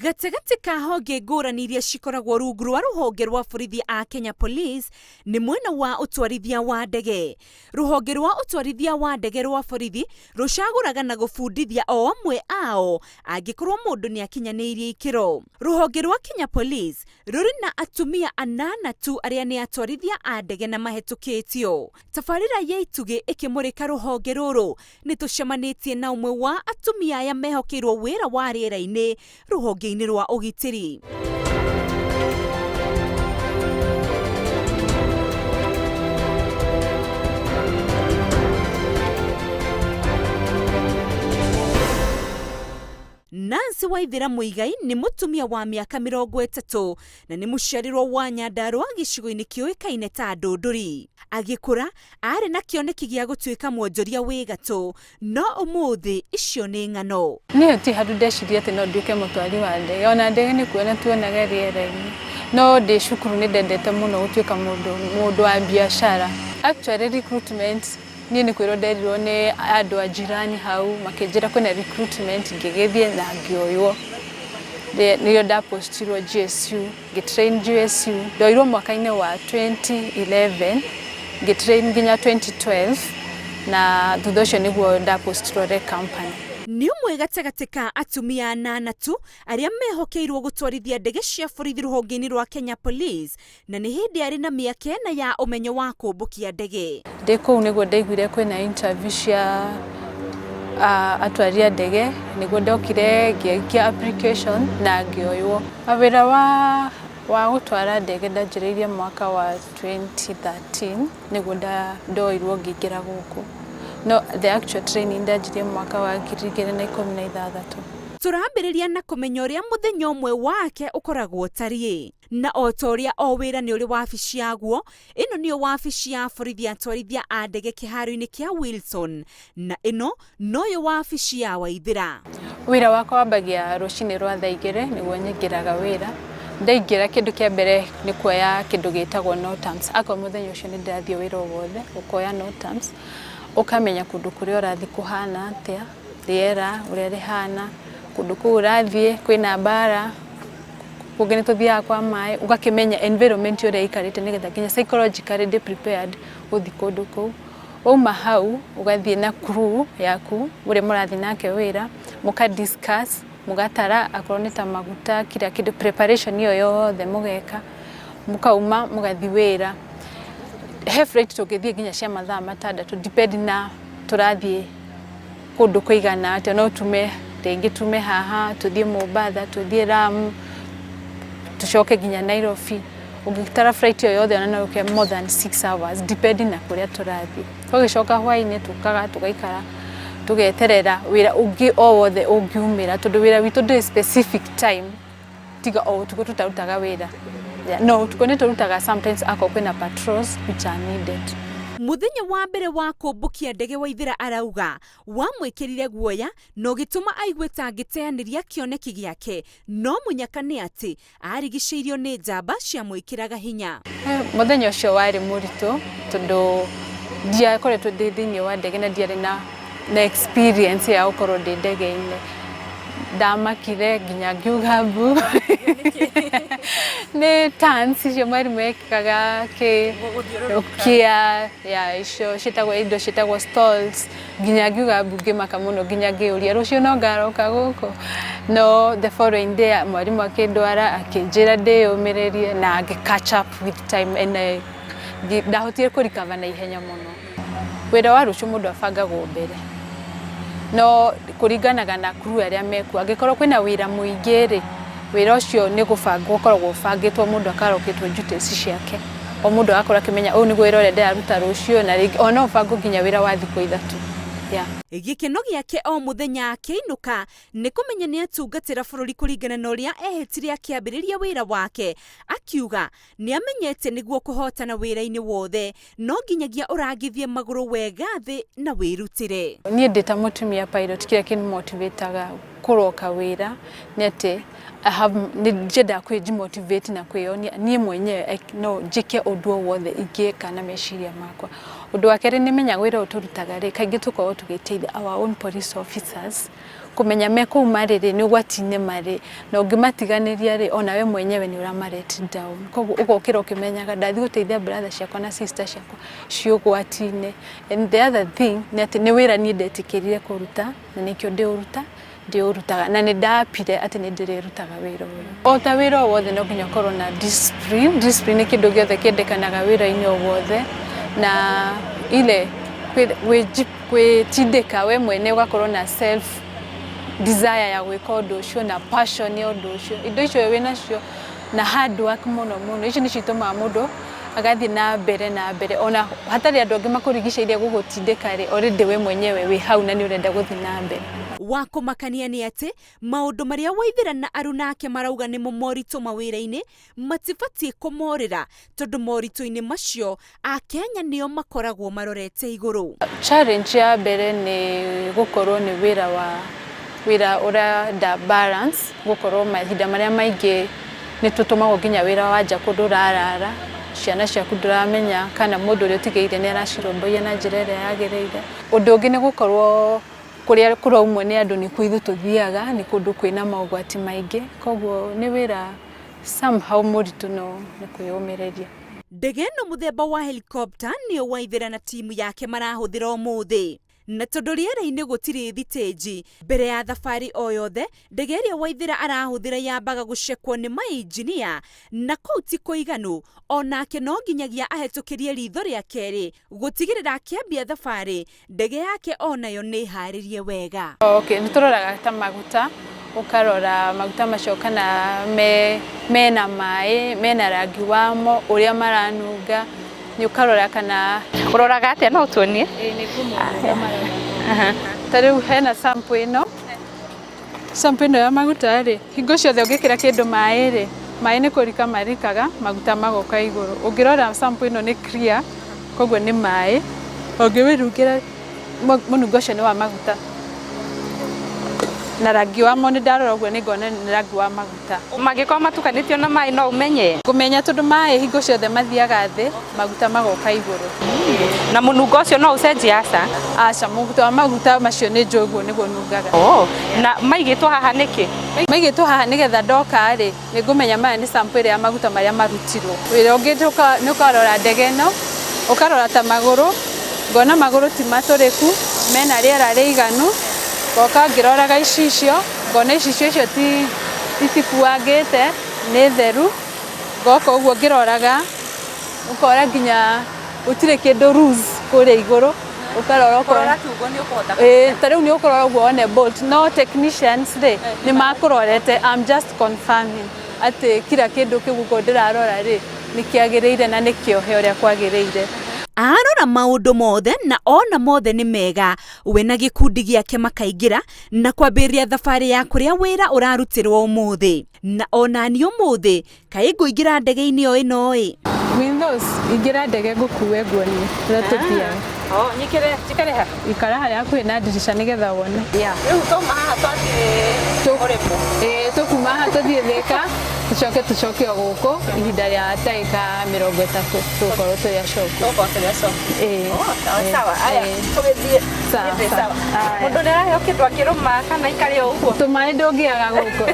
Gatagati ka honge ngũrani iria cikoragwo rungu rwa ruhonge rwa borithi a Kenya Police nĩ mwena wa utwarithia wa ndege. Ruhonge rwa utwarithia wa ndege rwa borithi rucagũraga na gũbundithia o amwe ao angĩkorwo mũndũ nĩ akinyanĩirie ikĩro. Ruhonge rwa Kenya Police rũrĩ na atumia 8 tu arĩa nĩ atwarithia a ndege na mahetũkĩtio. Tabarĩra ya itugĩ ĩkĩmũrĩka ruhonge rũrũ nĩ tũcemanĩtie na ũmwe wa atumia aya mehokeirwo wĩra wa rĩera-inĩ ruhonge-ini rwa ũgitĩri. Nancy Waithira Muigai nĩ mũtumia wa mĩaka 30 na nĩ mũciarirwo wa Nyandarua gĩcigo-inĩ kĩũĩkaine ta Ndũndũri. Agĩkũra arĩ na kĩoneki gĩa gũtuĩka mwonjoria wĩ gatũ, no ũmũthĩ icio nĩ ng'ano. Niĩ ti handũ ndeciria atĩ no nduĩke mũtwari wa ndege, ona ndege nĩ kuona tuonaga rĩera-inĩ, no ndĩ cukuru nĩ ndendete mũno gũtuĩka mũndũ wa biacara. Actually recruitment niĩ nĩ kwĩrwo nderirwo nĩ andũ a jirani hau makĩnjĩra kwĩna recruitment ngĩgĩthiĩ na ngĩoywo. Nĩyo ndapostirwo GSU, ngĩtrain GSU, ndoirwo mwaka-inĩ wa 2011, ngĩtrain nginya 2012 na thutha ũcio nĩguo ndapostirwo re company. Nĩ ũmwe gatagatĩ ka atumia 8 tu arĩa mehokeirwo gũtwarithia ndege cia borithi rũhonge-inĩ rwa Kenya Police, na nĩ hĩndĩ arĩ na mĩaka 4 ya ũmenyo wa kũmbũkia ndege. Ndĩ kũu nĩguo ndaiguire kwĩna interview cia atwaria ndege, nĩguo ndokire ngĩikia application na ngĩoywo. Wĩra wa gũtwara ndege ndanjĩrĩirie mwaka wa 2013 nĩguo ndoirwo ngĩingĩra gũkũ. No, the actual training ndanjirie mwaka wa 2016. Tũrambĩrĩria na kũmenya ũrĩa mũthenya ũmwe wake ũkoragwo tariĩ. Na o ta ũrĩa o wĩra nĩ ũrĩ wabici yaguo, ĩno nĩyo wabici ya borithi atwarithia a ndege kĩharo-inĩ kĩa Wilson, na ĩno noyo wabici ya Waithira. Wĩra wakwa wambagia rũcinĩ rwa thaa 2 nĩguo nyingĩraga wĩra. Ndaingĩra kĩndũ kĩa mbere nĩ kuoya kĩndũ gĩtagwo no terms. Akorwo mũthenya ũcio nĩ ndĩrathiĩ wĩra o wothe, ũkoya no terms, ũkamenya kũndũ kũrĩa ũrathiĩ kũhana atĩa, rĩera ũrĩa rĩhana, kũndũ kũu ũrathiĩ kwĩna mbara, kũngĩ nĩ tũthiaga kwa maĩ, ũgakĩmenya environment ũrĩa ikarĩte nĩgetha nginya psychologically ndĩ prepared gũthiĩ kũndũ kũu. Wauma hau ũgathiĩ na crew yaku ũrĩa mũrathiĩ nake wĩra, mũka-discuss, mũgatara akorwo nĩ ta maguta, kila kĩndũ, preparation iyo yothe mũgeka, mũkauma mũgathiĩ wĩra. He flight tũngĩthiĩ nginya cia mathaa 6 depend na tũrathiĩ kũndũ kũigana atĩa, no tume haha, tũthiĩ Mombasa, tũthiĩ Lamu, tucoke nginya Nairobi. Ũngĩtara flight iyo yothe ona no ũke more than 6 hours depend na kũrĩa tũrathiĩ. Tũgĩcoka hwaĩ-inĩ tũgaikara tũgeterera wĩra ũngĩ o wothe ũngiumĩra, tondũ wĩra witũ ndĩ specific time tiga o ũtukũ tũtarutaga wĩra. No, ũtukũ nĩ tũrutaga sometimes akorwo kwĩna patrols which are needed. Mũthenya wa mbere wa kũmbũkia ndege Waithira arauga wamwĩkĩrire guoya na ũgĩtũma aigue ta angĩteanĩria kĩoneki gĩake, no mũnyaka nĩ atĩ arigicĩirio nĩ njamba ciamwĩkĩraga hinya. Mũthenya ũcio warĩ mũritũ tondũ ndiakoretwo ndĩ thĩinĩ wa ndege na ndiarĩ na experience ya gũkorwo ndĩ ndege-inĩ. Ndamakire nginya ngiuga mbu. Nĩ turns icio mwarimũ ekaga icio ciĩtagwo stalls, nginya ngiuga mbu ngĩmaka mũno, nginya ngĩũria rũciũ no ngaroka gũkũ. No, the following day mwarimũ akĩndwara akĩnjĩra ndĩyũmĩrĩrie na catch up with time, and ndahotire kũrikava na ihenya mũno. Wĩra wa rũciũ mũndũ abangagwo mbere, no kũringanaga na crew arĩa mekuo. Angĩkorwo kwĩna wĩra mũingĩ-rĩ, wĩra ũcio nĩ gũbangwo ũkoragwo ũbangĩtwo, mũndũ akaroketwo duties ciake, o mũndũ agakorwo akĩmenya ũyũ nĩguo wĩra ũrĩa ndĩraruta rũciũ, na rĩngĩ ona ũbangwo nginya wĩra wa thikũ 3. Gĩkeno gĩake o mũthenya akĩinũka nĩ kũmenya nĩ atungatĩra bũrũri kũringana na ũrĩa ehĩtire akĩambĩrĩria wĩra wake, akiuga nĩ amenyete nĩguo kũhotana wĩra-inĩ wothe, no nginyagia ũrangithie magũrũ wega thĩ na wĩrutĩre. Niĩ ndĩ ta mũtumia pilot, kĩrĩa kĩnimotivateaga kũroka wĩra nĩ atĩ nĩnjenda kwĩmotivate na kwĩyonia niĩ mwenyewe no njĩke ũndũ o wothe ingĩka na meciria makwa. Ũndũ wa kerĩ nĩ menya wĩra ũyũ tũrutaga-rĩ, kaingĩ tũkoragwo tũgĩteithia our own police officers kumenya meko marire ni gwatine mari na ungimatiganiria ri ona we mwenyewe ni uramarete down koguo ugokira ukimenyaga ndathi guteithia brother ciakwa na sister ciakwa cio gwatine. And the other thing ni ati ni wira ni ndetikirire kuruta na nikio ndiurutaga na ni ndapire ati ni ndirerutaga wira uyu o ta wira wothe no nginya korwo na discipline ni kindu giothe kiendekanaga wira-ini o wothe na ile kwitindika we mwene ugakorwo na self desire ya gwika undu ucio na passion ya undu ucio indo icio we nacio na hard work muno icio ni citũmaga mundu agathi na mbere ona hatari andu angi makurigicairie gugutindika ri already we mwenyewe wi hau na ni urenda guthi na mbere. Wa kumakania ni ati maundu maria Waithira na aruna ake marauga ni moritũ mawĩra-inĩ matibatie kumorira tondu moritũ-inĩ macio Akenya nio makoragwo marorete iguru. Challenge ya mbere ni gukorwo ni wira ura balance gukorwo mahinda maria maingi ni tutumagwo nginya wira wanja kundu rarara ciana ciaku nduramenya kana mundu uria utigeire ni araciromboia na njira iria yagereire. Undu ungi ni gukorwo kuria kuraumwe ni andu ni kuithu tuthiaga ni kundu kwina maugwati maingi koguo ni wira somehow muritu no ni kwiyumireria. Ndege no muthemba wa helicopter nio Waithira na timu yake marahuthira umuthi na tondu riera-ini gutiri thiteji mbere ya thabari o yothe ndege iria Waithira arahuthira yambaga gucekwo ni mainjinia na kou ti kuiganu onake no nginyagia ahitukirie ritho ria keri gutigirira akiambia thabari ndege yake onayo ni haririe wega. Okay, nituroraga ta maguta ukarora maguta macio kana mena mai mena rangi wamo uria maranunga ni ukarora kana uroraga atia no tuonie ni tariu hena sample ino ya maguta ri hingo ciothe ungikira kindu mai ri mai ni kurika marikaga maguta magoka iguru ungirora sample ino ni clear koguo ni mai ungirungira munungo cio ni wa maguta na rangi wamo ni ndarora uguo ni ngona ni rangi wa maguta magikorwo matukanitio na mai no umenye kumenya tondu mai hingo ciothe mathiaga thi maguta magoka iguru na munungo ucio no ucenjia aca maguta macio ni njoguo niguo nungaga. Na maigitwo haha niki maigitwo haha nigetha ndoka ri ni ngumenya maya ni sample ya maguta maria marutirwo wira ungi ni ukarora ndege no ukarora ta maguru ngona maguru ti maturiku mena riera riiganu goka ngiroraga icicio ngona icicio icio tikuangite ni theru goka uguo ngiroraga ukora nginya utire kindu loose kuria iguru ukarora ukora tugo ni ukuhota tariu ni ukurora uguo one bolt no technicians ri ni makurorete. I'm just confirming ati kila kindu kiguko ndirarora ri ni kiagiriire na nikiohe uria kwagiriire. Arora maundu mothe na ona mothe ni mega wena gikundi giake makaingira na kwambiria thabari ya kuria wira urarutirwo umuthi na ona ni umuthi kai nguingira ndege-ini o ino Windows ingira ndege ngukuwe nguoni tuthia nyikire tikareha ikara haria kwina dirisha nigetha wone riu toma haha twathiĩ tukuma haha tuthie Thika tucoke o guku ihinda ria ndagika 30 tukorwo turi acoku sawa aya tugithie sawa mundu ndaraheo kindu akiruma kana ikare o uguo tumaĩ ndũngĩaga guku.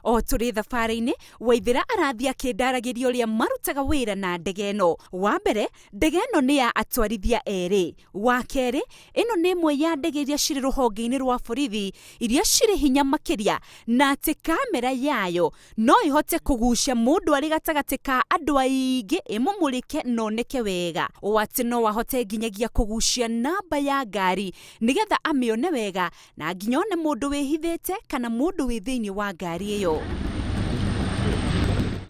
O turi thabari-ini Waithira arathia kindaragiria uria marutaga wira na ndege ino. Wa mbere ndege ino ni ya atwarithia eri. Wa keri ino ni imwe ya ndege iria ciri ruhonge-ini rwa borithi iria ciri hinya makiria na ati kamera yayo no ihote kugucia mundu ari gatagati ka andu aingi imumurike noneke wega. O ati no wahote nginyagia kugucia namba ya ngari nigetha amione wega na nginya one mundu wihithite kana mundu wi thiini wa ngari iyo.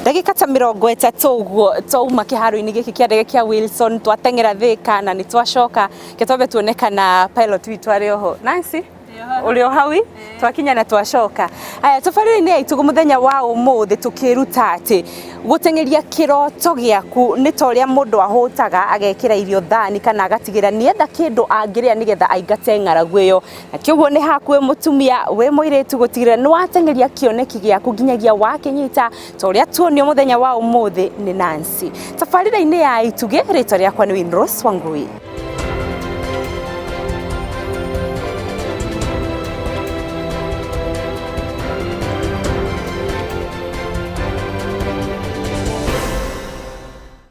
Ndagika ta 30 uguo twauma kiharo-ini giki kia ndege kia Wilson twatengera Thika na nitwacoka ketwambe tuonekana pilot witu ari oho Nancy uri o hawi twakinya na twacoka. Aya tafari-ini aitu muthenya wa umuthi tukiruta ati gutengeria kiroto giaku ni toria mundu ahutaga agekira irio thani kana agatigira nienda kindu angiria nigetha aingate ng'aragu iyo na kiguo ni hakuwe mutumia we muiritu gutigira ni watengeria kioneki giaku nginyagia wakinyita toria tuonio muthenya wa umuthi ni Nancy. Tafari-ini ya aituge rito riakwa ni Winrose Wangui.